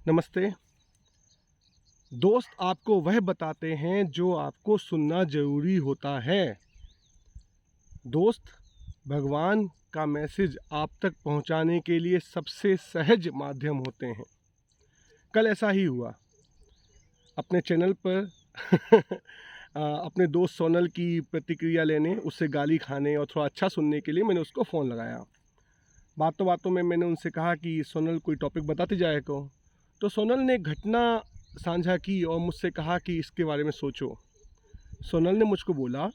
नमस्ते। दोस्त आपको वह बताते हैं जो आपको सुनना ज़रूरी होता है। दोस्त भगवान का मैसेज आप तक पहुंचाने के लिए सबसे सहज माध्यम होते हैं। कल ऐसा ही हुआ अपने चैनल पर अपने दोस्त सोनल की प्रतिक्रिया लेने, उससे गाली खाने और थोड़ा अच्छा सुनने के लिए मैंने उसको फ़ोन लगाया। बातों बातों में मैंने उनसे कहा कि सोनल कोई टॉपिक बताते जाए को। तो सोनल ने एक घटना साझा की और मुझसे कहा कि इसके बारे में सोचो। सोनल ने मुझको बोला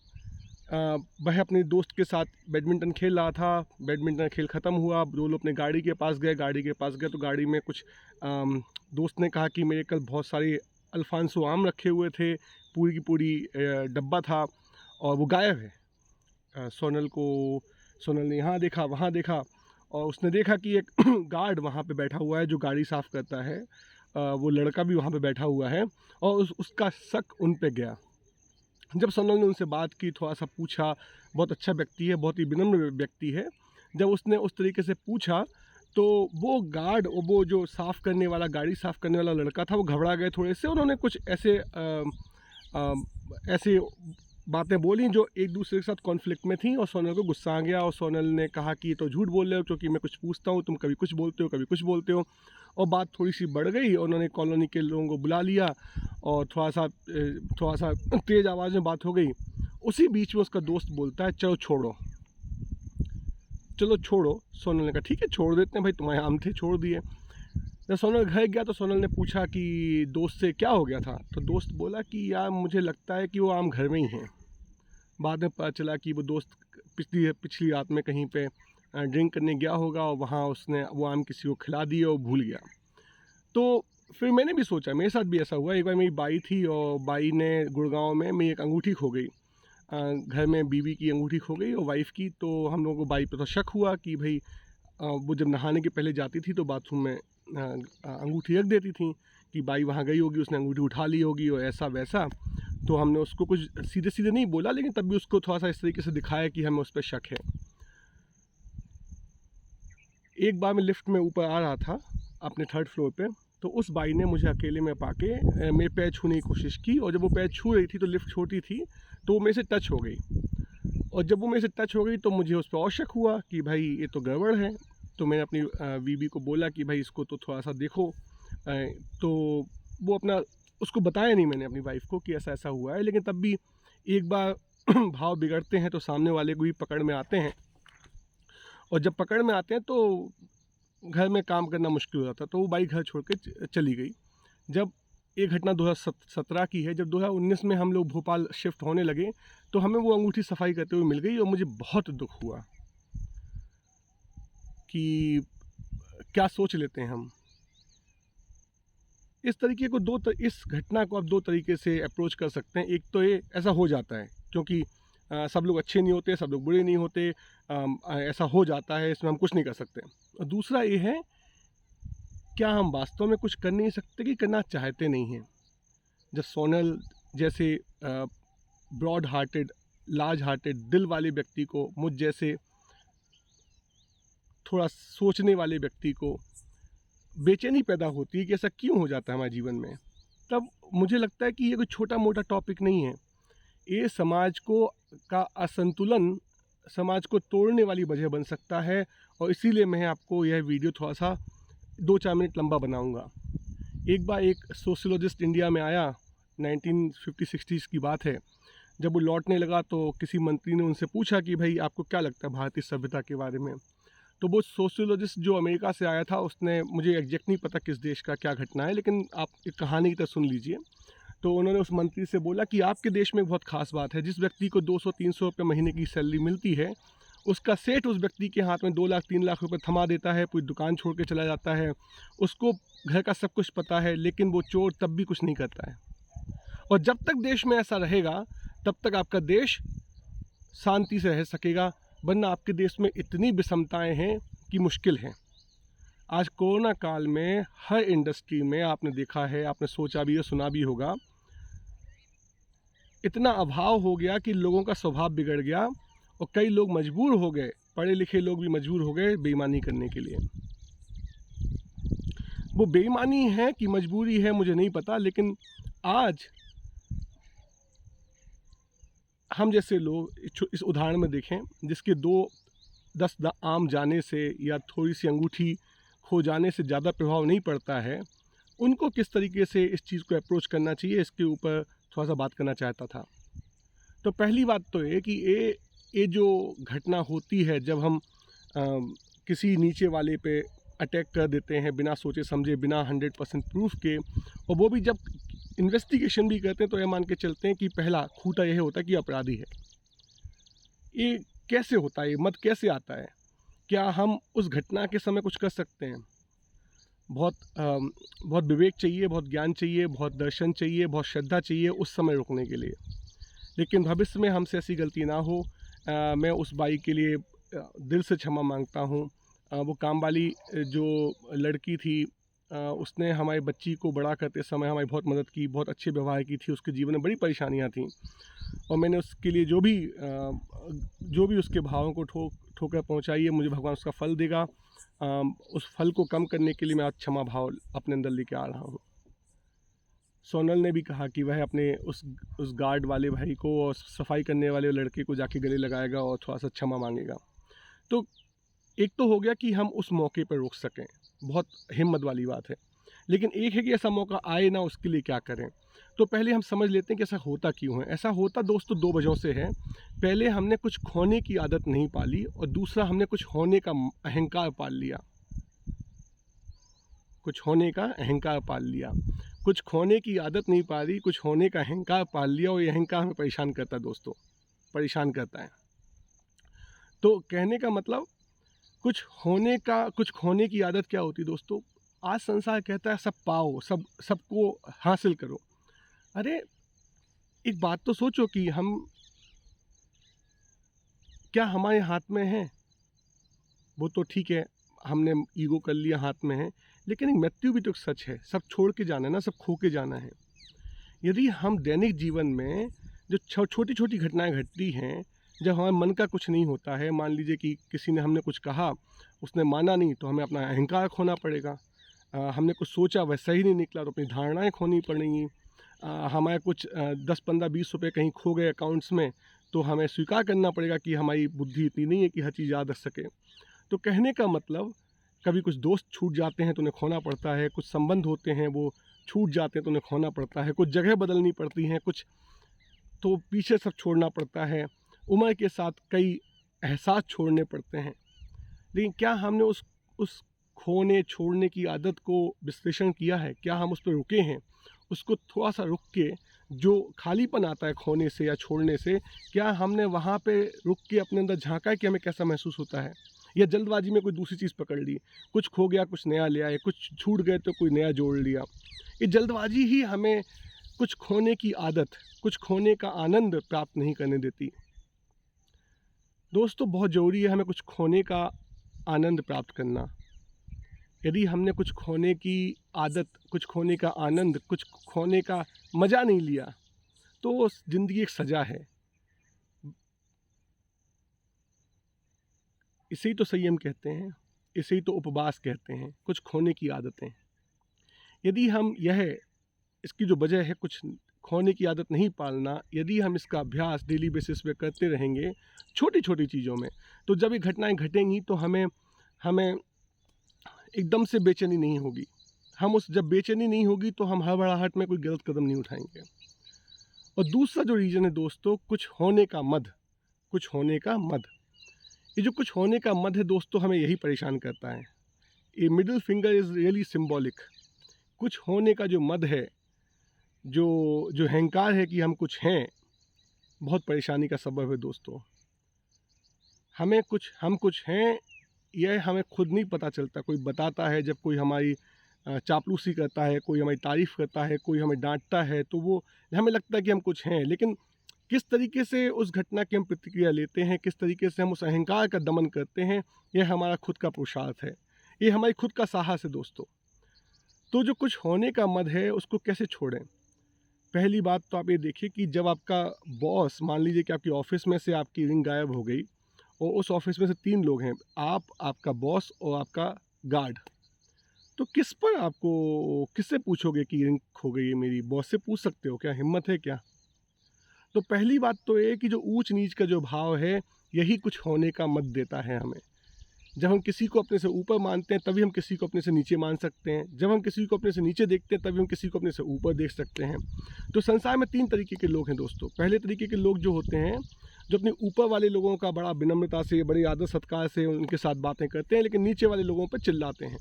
वह अपने दोस्त के साथ बैडमिंटन खेल रहा था। बैडमिंटन खेल ख़त्म हुआ, दो लोग अपने गाड़ी के पास गए तो गाड़ी में कुछ दोस्त ने कहा कि मेरे कल बहुत सारे अल्फ़ांसो आम रखे हुए थे, पूरी की पूरी डब्बा था और वो गायब है। सोनल ने यहाँ देखा वहाँ देखा और उसने देखा कि एक गार्ड वहाँ पे बैठा हुआ है जो गाड़ी साफ़ करता है। वो लड़का भी वहाँ पे बैठा हुआ है और उसका शक उन पे गया। जब सोनल ने उनसे बात की, थोड़ा सा पूछा, बहुत अच्छा व्यक्ति है, बहुत ही विनम्र व्यक्ति है। जब उसने उस तरीके से पूछा तो वो गार्ड और वो जो साफ़ करने वाला, गाड़ी साफ़ करने वाला लड़का था, वो घबरा गए थोड़े से। उन्होंने कुछ ऐसे बातें बोली जो एक दूसरे के साथ कॉन्फ्लिक्ट में थी और सोनल को गुस्सा आ गया और सोनल ने कहा कि ये तो झूठ बोल रहे हो, क्योंकि मैं कुछ पूछता हूँ, तुम कभी कुछ बोलते हो, कभी कुछ बोलते हो। और बात थोड़ी सी बढ़ गई और उन्होंने कॉलोनी के लोगों को बुला लिया और थोड़ा सा तेज़ आवाज़ में बात हो गई। उसी बीच में उसका दोस्त बोलता है, चलो छोड़ो। सोनल ने कहा ठीक है, छोड़ देते हैं भाई, तुम्हारे आम थे, छोड़ दिए। जब सोनल घर गया तो सोनल ने पूछा कि दोस्त से क्या हो गया था। तो दोस्त बोला कि यार मुझे लगता है कि वो आम घर में ही हैं। बाद में पता चला कि वो दोस्त पिछली रात में कहीं पे ड्रिंक करने गया होगा और वहाँ उसने वो आम किसी को खिला दिए और भूल गया। तो फिर मैंने भी सोचा, मेरे साथ भी ऐसा हुआ। एक बार मेरी बाई थी और बाई ने गुड़गांव में मेरी एक अंगूठी खो गई। घर में बीवी की अंगूठी खो गई और वाइफ़ की। तो हम लोगों को बाई पे तो शक हुआ कि भाई वो जब नहाने के पहले जाती थी तो बाथरूम में अंगूठी रख देती थी कि बाई वहाँ गई होगी, उसने अंगूठी उठा ली होगी और ऐसा वैसा। तो हमने उसको कुछ सीधे सीधे नहीं बोला, लेकिन तब भी उसको थोड़ा सा इस तरीके से दिखाया कि हमें उस पर शक है। एक बार मैं लिफ्ट में ऊपर आ रहा था अपने 3rd फ्लोर पे, तो उस बाई ने मुझे अकेले में पाके मेरे पैर छूने की कोशिश की और जब वो पैर छू रही थी तो लिफ्ट छोटी थी तो वो मेरे से टच हो गई। और जब वो मेरे से टच हो गई तो मुझे उस पर और शक हुआ कि भाई ये तो गड़बड़ है। तो मैंने अपनी बीबी को बोला कि भाई इसको तो थोड़ा सा देखो। तो वो उसको बताया नहीं मैंने अपनी वाइफ को कि ऐसा ऐसा हुआ है, लेकिन तब भी एक बार भाव बिगड़ते हैं तो सामने वाले को भी पकड़ में आते हैं और जब पकड़ में आते हैं तो घर में काम करना मुश्किल हो जाता है। तो वो बाई घर छोड़ के चली गई। जब ये घटना 2017 की है, जब 2019 में हम लोग भोपाल शिफ्ट होने लगे तो हमें वो अंगूठी सफाई करते हुए मिल गई और मुझे बहुत दुख हुआ कि क्या सोच लेते हैं हम। इस तरीके को इस घटना को आप दो तरीके से अप्रोच कर सकते हैं। एक तो ये ऐसा हो जाता है क्योंकि सब लोग अच्छे नहीं होते, सब लोग बुरे नहीं होते, ऐसा हो जाता है, इसमें हम कुछ नहीं कर सकते। और दूसरा ये है, क्या हम वास्तव में कुछ कर नहीं सकते कि करना चाहते नहीं हैं। जब सोनल जैसे ब्रॉड हार्टेड, लार्ज हार्टेड, दिल वाले व्यक्ति को, मुझ जैसे थोड़ा सोचने वाले व्यक्ति को बेचैनी पैदा होती है कि ऐसा क्यों हो जाता है हमारे जीवन में, तब मुझे लगता है कि ये कोई छोटा मोटा टॉपिक नहीं है। ये समाज का असंतुलन, समाज को तोड़ने वाली वजह बन सकता है। और इसीलिए मैं आपको यह वीडियो थोड़ा सा 2-4 मिनट लंबा बनाऊंगा। एक बार एक सोशियोलॉजिस्ट इंडिया में आया, 1950-60s की बात है। जब वो लौटने लगा तो किसी मंत्री ने उनसे पूछा कि भाई आपको क्या लगता है भारतीय सभ्यता के बारे में। तो वो सोशियोलॉजिस्ट जो अमेरिका से आया था, उसने, मुझे एग्जैक्ट नहीं पता किस देश का क्या घटना है, लेकिन आप एक कहानी की तरह सुन लीजिए। तो उन्होंने उस मंत्री से बोला कि आपके देश में बहुत खास बात है, जिस व्यक्ति को 200-300 रुपये महीने की सैलरी मिलती है, उसका सेठ उस व्यक्ति के हाथ में 2 लाख 3 लाख रुपए थमा देता है, पूरी दुकान छोड़ के चला जाता है। उसको घर का सब कुछ पता है, लेकिन वो चोर तब भी कुछ नहीं करता है। और जब तक देश में ऐसा रहेगा तब तक आपका देश शांति से रह सकेगा, वरना आपके देश में इतनी विषमताएं हैं कि मुश्किल है। आज कोरोना काल में हर इंडस्ट्री में आपने देखा है, आपने सोचा भी है, सुना भी होगा, इतना अभाव हो गया कि लोगों का स्वभाव बिगड़ गया और कई लोग मजबूर हो गए, पढ़े लिखे लोग भी मजबूर हो गए बेईमानी करने के लिए। वो बेईमानी है कि मजबूरी है मुझे नहीं पता, लेकिन आज हम जैसे लोग इस उदाहरण में देखें, जिसके 10 आम जाने से या थोड़ी सी अंगूठी खो जाने से ज़्यादा प्रभाव नहीं पड़ता है, उनको किस तरीके से इस चीज़ को अप्रोच करना चाहिए, इसके ऊपर थोड़ा सा बात करना चाहता था। तो पहली बात तो ये कि ये जो घटना होती है जब हम किसी नीचे वाले पे अटैक कर देते हैं बिना सोचे समझे, बिना 100% प्रूफ के, और वो भी जब इन्वेस्टिगेशन भी करते हैं तो ये मान के चलते हैं कि पहला खूंटा यह होता है कि अपराधी है। ये कैसे होता है, ये मत कैसे आता है? क्या हम उस घटना के समय कुछ कर सकते हैं? बहुत विवेक चाहिए, बहुत ज्ञान चाहिए, बहुत दर्शन चाहिए, बहुत श्रद्धा चाहिए उस समय रुकने के लिए। लेकिन भविष्य में हमसे ऐसी गलती ना हो। मैं उस बाई के लिए दिल से क्षमा मांगता हूँ। वो काम वाली जो लड़की थी, उसने हमारी बच्ची को बड़ा करते समय हमारी बहुत मदद की, बहुत अच्छे व्यवहार की थी। उसके जीवन में बड़ी परेशानियाँ थीं और मैंने उसके लिए जो भी उसके भावों को ठोकर पहुँचाई है, मुझे भगवान उसका फल देगा। उस फल को कम करने के लिए मैं आज क्षमा भाव अपने अंदर लेके आ रहा हूँ। सोनल ने भी कहा कि वह अपने उस गार्ड वाले भाई को और सफाई करने वाले लड़के को जाके गले लगाएगा और थोड़ा सा क्षमा मांगेगा। तो एक तो हो गया कि हम उस मौके पर रुक सकें, बहुत हिम्मत वाली बात है। लेकिन एक है कि ऐसा मौका आए ना, उसके लिए क्या करें। तो पहले हम समझ लेते हैं कि ऐसा होता क्यों है। ऐसा होता दोस्तों 2 वजहों से है। पहले हमने कुछ खोने की आदत नहीं पाली, और दूसरा हमने कुछ होने का अहंकार पाल लिया। कुछ होने का अहंकार पाल लिया। कुछ खोने की आदत नहीं पाली, कुछ होने का अहंकार पाल लिया, और ये अहंकार हमें परेशान करता है दोस्तों, परेशान करता है। तो कहने का मतलब, कुछ खोने की आदत क्या होती है दोस्तों? आज संसार कहता है सब पाओ, सबको हासिल करो। अरे एक बात तो सोचो कि क्या हमारे हाथ में है? वो तो ठीक है, हमने ईगो कर लिया, हाथ में है, लेकिन एक मृत्यु भी तो एक सच है। सब छोड़ के जाना है ना, सब खो के जाना है। यदि हम दैनिक जीवन में जो छोटी छोटी घटनाएं घटती हैं, जब हमारे मन का कुछ नहीं होता है, मान लीजिए कि किसी ने हमने कुछ कहा, उसने माना नहीं, तो हमें अपना अहंकार खोना पड़ेगा। हमने कुछ सोचा वह सही नहीं निकला, तो अपनी धारणाएं खोनी पड़ेंगी। हमारे कुछ 10-15-20 रुपए कहीं खो गए अकाउंट्स में, तो हमें स्वीकार करना पड़ेगा कि हमारी बुद्धि इतनी नहीं है कि हर चीज़ याद रख सके। तो कहने का मतलब, कभी कुछ दोस्त छूट जाते हैं तो उन्हें खोना पड़ता है, कुछ संबंध होते हैं वो छूट जाते हैं तो उन्हें खोना पड़ता है, कुछ जगह बदलनी पड़ती हैं, कुछ तो पीछे सब छोड़ना पड़ता है। उम्र के साथ कई एहसास छोड़ने पड़ते हैं। लेकिन क्या हमने उस खोने छोड़ने की आदत को विश्लेषण किया है? क्या हम उस पर रुके हैं? उसको थोड़ा सा रुक के, जो खालीपन आता है खोने से या छोड़ने से, क्या हमने वहाँ पे रुक के अपने अंदर झांका है कि हमें कैसा महसूस होता है? या जल्दबाजी में कोई दूसरी चीज़ पकड़ ली, कुछ खो गया कुछ नया ले आए, कुछ छूट गए तो कोई नया जोड़ लिया। ये जल्दबाजी ही हमें कुछ खोने की आदत, कुछ खोने का आनंद प्राप्त नहीं करने देती। दोस्तों बहुत ज़रूरी है हमें कुछ खोने का आनंद प्राप्त करना। यदि हमने कुछ खोने की आदत, कुछ खोने का आनंद, कुछ खोने का मज़ा नहीं लिया, तो ज़िंदगी एक सज़ा है। इसे ही तो संयम कहते हैं, इसे ही तो उपवास कहते हैं, कुछ खोने की आदतें। यदि हम इसकी जो वजह है कुछ खोने की आदत नहीं पालना, यदि हम इसका अभ्यास डेली बेसिस पे करते रहेंगे छोटी छोटी चीज़ों में, तो जब ये घटनाएं घटेंगी तो हमें एकदम से बेचैनी नहीं होगी। जब बेचैनी नहीं होगी तो हम हड़बड़ाहट में कोई गलत कदम नहीं उठाएंगे। और दूसरा जो रीज़न है दोस्तों, कुछ होने का मद, कुछ होने का मद। ये जो कुछ होने का मद है दोस्तों, हमें यही परेशान करता है। ये middle finger is really symbolic. कुछ होने का जो मद है, जो अहंकार है कि हम कुछ हैं, बहुत परेशानी का सबब है दोस्तों। हम कुछ हैं, यह हमें खुद नहीं पता चलता। कोई बताता है, जब कोई हमारी चापलूसी करता है, कोई हमारी तारीफ़ करता है, कोई हमें डांटता है, तो वो हमें लगता है कि हम कुछ हैं। लेकिन किस तरीके से उस घटना की हम प्रतिक्रिया लेते हैं, किस तरीके से हम उस अहंकार का दमन करते हैं, यह हमारा खुद का पुरुषार्थ है, ये हमारी खुद का साहस है दोस्तों। तो जो कुछ होने का मद है, उसको कैसे छोड़ें? पहली बात तो आप ये देखिए कि जब आपका बॉस, मान लीजिए कि आपकी ऑफिस में से आपकी रिंग गायब हो गई, और उस ऑफिस में से 3 लोग हैं, आप, आपका बॉस और आपका गार्ड। तो किस पर आपको किससे पूछोगे कि रिंग खो गई है मेरी? बॉस से पूछ सकते हो क्या? हिम्मत है क्या? तो पहली बात तो ये कि जो ऊंच-नीच का जो भाव है, यही कुछ होने का मत देता है हमें। जब हम किसी को अपने से ऊपर मानते हैं, तभी हम किसी को अपने से नीचे मान सकते हैं। जब हम किसी को अपने से नीचे देखते हैं, तभी हम किसी को अपने से ऊपर देख सकते हैं। तो संसार में 3 तरीके के लोग हैं दोस्तों। पहले तरीके के लोग जो होते हैं, जो अपने ऊपर वाले लोगों का बड़ा विनम्रता से, बड़ी आदर-सत्कार से उनके साथ बातें करते हैं, लेकिन नीचे वाले लोगों पर चिल्लाते हैं।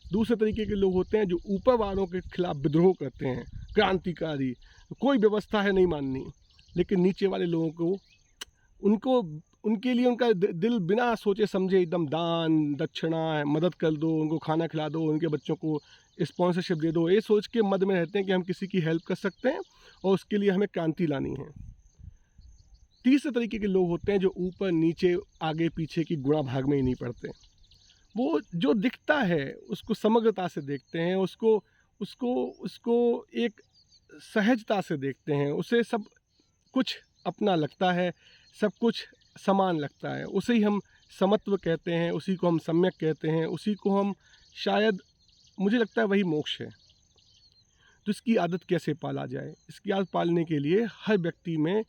दूसरे तरीके के लोग होते हैं, जो ऊपर वालों के खिलाफ विद्रोह करते हैं, क्रांतिकारी, कोई व्यवस्था है नहीं माननी, लेकिन नीचे वाले लोगों को उनको उनके लिए उनका दिल बिना सोचे समझे एकदम दान दक्षिणा मदद कर दो, उनको खाना खिला दो, उनके बच्चों को स्पॉन्सरशिप दे दो, ये सोच के मद में रहते हैं कि हम किसी की हेल्प कर सकते हैं और उसके लिए हमें क्रांति लानी है। तीसरे तरीके के लोग होते हैं, जो ऊपर नीचे आगे पीछे की गुणा भाग में ही नहीं पड़ते। वो जो दिखता है उसको समग्रता से देखते हैं, उसको उसको उसको एक सहजता से देखते हैं, उसे सब कुछ अपना लगता है, सब कुछ समान लगता है। उसे ही हम समत्व कहते हैं, उसी को हम सम्यक कहते हैं, उसी को हम शायद, मुझे लगता है वही मोक्ष है। तो इसकी आदत कैसे पाला जाए? इसकी आदत पालने के लिए हर व्यक्ति में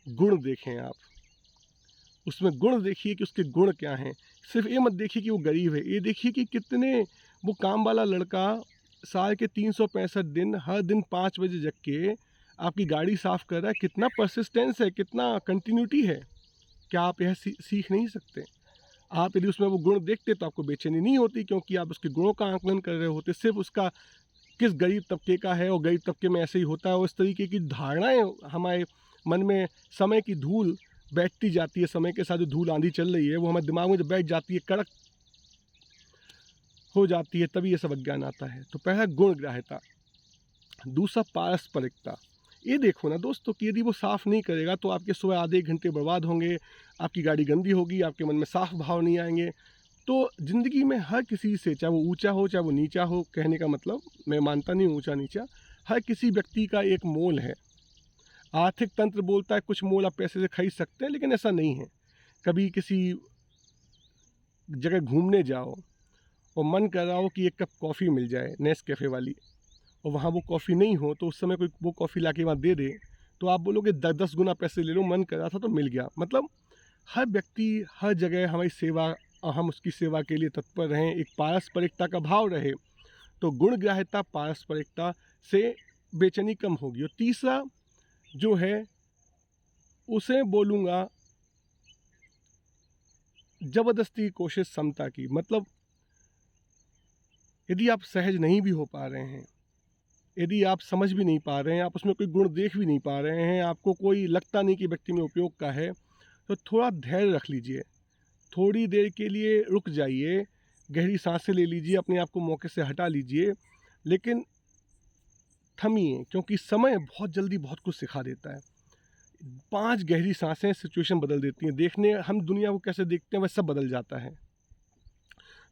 गुण देखें आप। उसमें गुण देखिए कि उसके गुण क्या हैं। सिर्फ ये मत देखिए कि वो गरीब है, ये देखिए कि कितने वो काम वाला लड़का साल के 365 दिन हर दिन 5 बजे जग के आपकी गाड़ी साफ़ कर रहा है, कितना परसिस्टेंस है, कितना कंटिन्यूटी है। क्या आप यह सीख नहीं सकते? आप यदि उसमें वो गुण देखते तो आपको बेचैनी नहीं होती, क्योंकि आप उसके गुणों का आकलन कर रहे होते। सिर्फ उसका किस गरीब तबके का है और गरीब तबके में ऐसे ही होता है, और इस तरीके की धारणाएँ हमारे मन में समय की धूल बैठती जाती है। समय के साथ जो धूल आंधी चल रही है वो हमारे दिमाग में जब बैठ जाती है, कड़क हो जाती है, तभी ये सब अज्ञान आता है। तो पहला गुणग्राह्यता, दूसरा पारस्परिकता। ये देखो ना दोस्तों कि यदि वो साफ़ नहीं करेगा तो आपके सुबह आधे 1 घंटे बर्बाद होंगे, आपकी गाड़ी गंदी होगी, आपके मन में साफ भाव नहीं आएंगे। तो ज़िंदगी में हर किसी से, चाहे वो ऊंचा हो चाहे वो नीचा हो, कहने का मतलब मैं मानता नहीं ऊंचा नीचा, हर किसी व्यक्ति का एक मोल है। आर्थिक तंत्र बोलता है कुछ मोल आप पैसे से खरीद सकते हैं, लेकिन ऐसा नहीं है। कभी किसी जगह घूमने जाओ और मन कर रहा हो कि एक कप कॉफ़ी मिल जाए नेस्कैफ़े वाली, और वहाँ वो कॉफ़ी नहीं हो, तो उस समय कोई वो कॉफ़ी लाके वहाँ दे दे, तो आप बोलोगे 10 गुना पैसे ले लो, मन कर रहा था तो मिल गया। मतलब हर व्यक्ति हर जगह हमारी सेवा और हम उसकी सेवा के लिए तत्पर रहें, एक पारस्परिकता का भाव रहे, तो गुणग्राह्यता पारस्परिकता से बेचैनी कम होगी। और तीसरा जो है उसे बोलूँगा ज़बरदस्ती की कोशिश समता की। मतलब यदि आप सहज नहीं भी हो पा रहे हैं, यदि आप समझ भी नहीं पा रहे हैं, आप उसमें कोई गुण देख भी नहीं पा रहे हैं, आपको कोई लगता नहीं कि व्यक्ति में उपयोग का है, तो थोड़ा धैर्य रख लीजिए, थोड़ी देर के लिए रुक जाइए, गहरी सांसें ले लीजिए, अपने आप को मौके से हटा लीजिए, लेकिन थमिए, क्योंकि समय बहुत जल्दी बहुत कुछ सिखा देता है। 5 गहरी सांसें सिचुएशन बदल देती हैं, देखने हम दुनिया को कैसे देखते हैं वह सब बदल जाता है।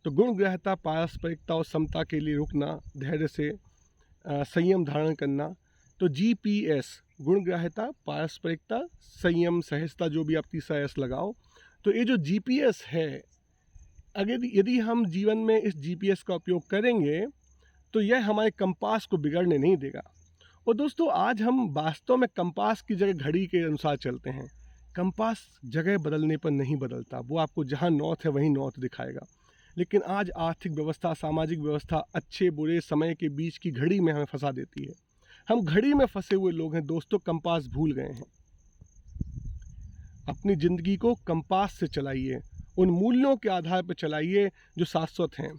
तो गुणग्राह्यता, पारस्परिकता और समता के लिए रुकना, धैर्य से संयम धारण करना। तो GPS, गुणग्राह्यता, पारस्परिकता, संयम, सहजता, जो भी आप तीसरा एस लगाओ। तो ये जो GPS है, अगर यदि हम जीवन में इस GPS का उपयोग करेंगे तो यह हमारे कंपास को बिगड़ने नहीं देगा। और दोस्तों आज हम वास्तव में कंपास की जगह घड़ी के अनुसार चलते हैं। कंपास जगह बदलने पर नहीं बदलता, वो आपको जहाँ नॉर्थ है वहीं नॉर्थ दिखाएगा। लेकिन आज आर्थिक व्यवस्था, सामाजिक व्यवस्था अच्छे बुरे समय के बीच की घड़ी में हमें फंसा देती है। हम घड़ी में फंसे हुए लोग हैं दोस्तों, कंपास भूल गए हैं। अपनी ज़िंदगी को कंपास से चलाइए, उन मूल्यों के आधार पर चलाइए जो शाश्वत हैं,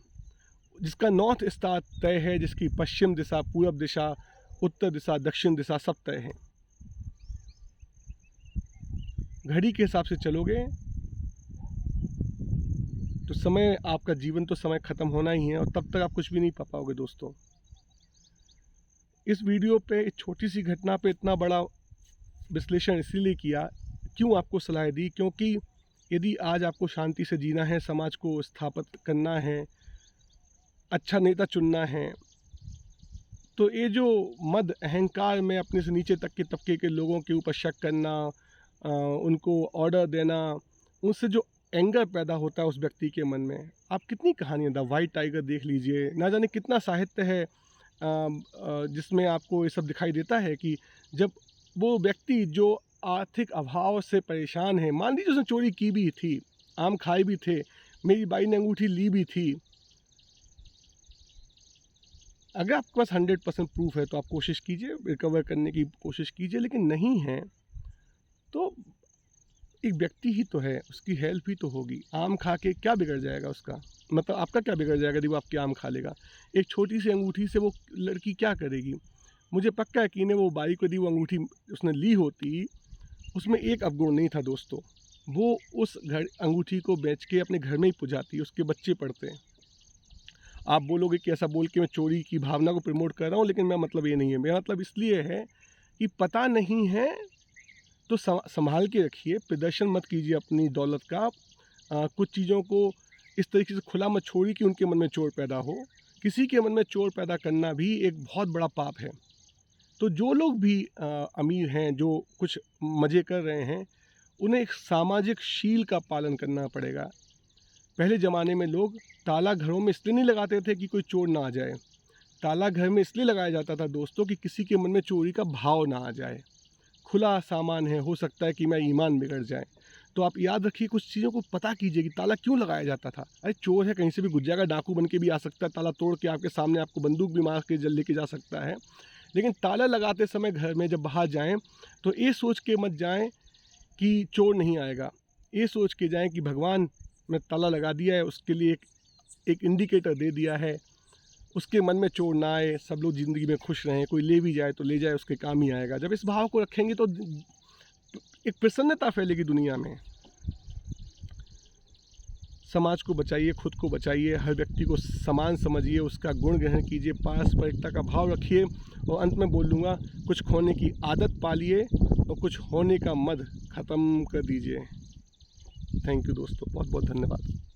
जिसका नॉर्थ स्टार तय है, जिसकी पश्चिम दिशा, पूर्व दिशा, उत्तर दिशा, दक्षिण दिशा सब तय है। घड़ी के हिसाब से चलोगे तो समय, आपका जीवन तो समय ख़त्म होना ही है, और तब तक आप कुछ भी नहीं पा पाओगे दोस्तों। इस वीडियो पे इस छोटी सी घटना पे इतना बड़ा विश्लेषण इसीलिए किया, क्यों आपको सलाह दी, क्योंकि यदि आज आपको शांति से जीना है, समाज को स्थापित करना है, अच्छा नेता चुनना है, तो ये जो मद अहंकार में अपने से नीचे तक के तबके के लोगों के ऊपर शक करना, उनको ऑर्डर देना, उनसे जो एंगर पैदा होता है उस व्यक्ति के मन में, आप कितनी कहानियाँ, द वाइट टाइगर देख लीजिए, ना जाने कितना साहित्य है जिसमें आपको ये सब दिखाई देता है कि जब वो व्यक्ति जो आर्थिक अभाव से परेशान है, मान लीजिए उसने चोरी की भी थी, आम खाए भी थे, मेरी बाई ने अंगूठी ली भी थी, अगर आपके पास 100% प्रूफ है तो आप कोशिश कीजिए, रिकवर करने की कोशिश कीजिए, लेकिन नहीं है तो एक व्यक्ति ही तो है, उसकी हेल्प ही तो होगी। आम खा के क्या बिगड़ जाएगा उसका, मतलब आपका क्या बिगड़ जाएगा यदि वो आपके आम खा लेगा। एक छोटी सी अंगूठी से वो लड़की क्या करेगी। मुझे पक्का यकीन है वो बाई को यदि वो अंगूठी उसने ली होती, उसमें एक अवगुण नहीं था दोस्तों, वो उस घर अंगूठी को बेच के अपने घर में ही पुजाती, उसके बच्चे पढ़ते। आप बोलोगे कि ऐसा बोल के मैं चोरी की भावना को प्रमोट कर रहा हूँ, लेकिन मेरा मतलब ये नहीं है। मेरा मतलब इसलिए है कि पता नहीं है तो संभाल के रखिए, प्रदर्शन मत कीजिए अपनी दौलत का। कुछ चीज़ों को इस तरीके से खुला मत छोड़िए कि उनके मन में चोर पैदा हो। किसी के मन में चोर पैदा करना भी एक बहुत बड़ा पाप है। तो जो लोग भी अमीर हैं, जो कुछ मज़े कर रहे हैं, उन्हें एक सामाजिक शील का पालन करना पड़ेगा। पहले ज़माने में लोग ताला घरों में इसलिए नहीं लगाते थे कि कोई चोर ना आ जाए। ताला घर में इसलिए लगाया जाता था दोस्तों कि किसी के मन में चोरी का भाव ना आ जाए। खुला सामान है, हो सकता है कि मेरा ईमान बिगड़ जाए। तो आप याद रखिए, कुछ चीज़ों को पता कीजिए कि ताला क्यों लगाया जाता था। अरे चोर है, कहीं से भी घुस जाएगा, डाकू बन के भी आ सकता है, ताला तोड़ के आपके सामने आपको बंदूक भी मार के लेके जा सकता है। लेकिन ताला लगाते समय घर में जब बाहर जाएँ तो ये सोच के मत जाएँ कि चोर नहीं आएगा। ये सोच के जाएँ कि भगवान ने ताला लगा दिया है, उसके लिए एक इंडिकेटर दे दिया है, उसके मन में चोर ना आए, सब लोग ज़िंदगी में खुश रहें, कोई ले भी जाए तो ले जाए, उसके काम ही आएगा। जब इस भाव को रखेंगे तो एक प्रसन्नता फैलेगी दुनिया में। समाज को बचाइए, खुद को बचाइए, हर व्यक्ति को समान समझिए, उसका गुण ग्रहण कीजिए, पारस्परिकता का भाव रखिए। और अंत में बोल दूँगा, कुछ खोने की आदत पालिए और कुछ होने का मद ख़त्म कर दीजिए। थैंक यू दोस्तों, बहुत बहुत धन्यवाद।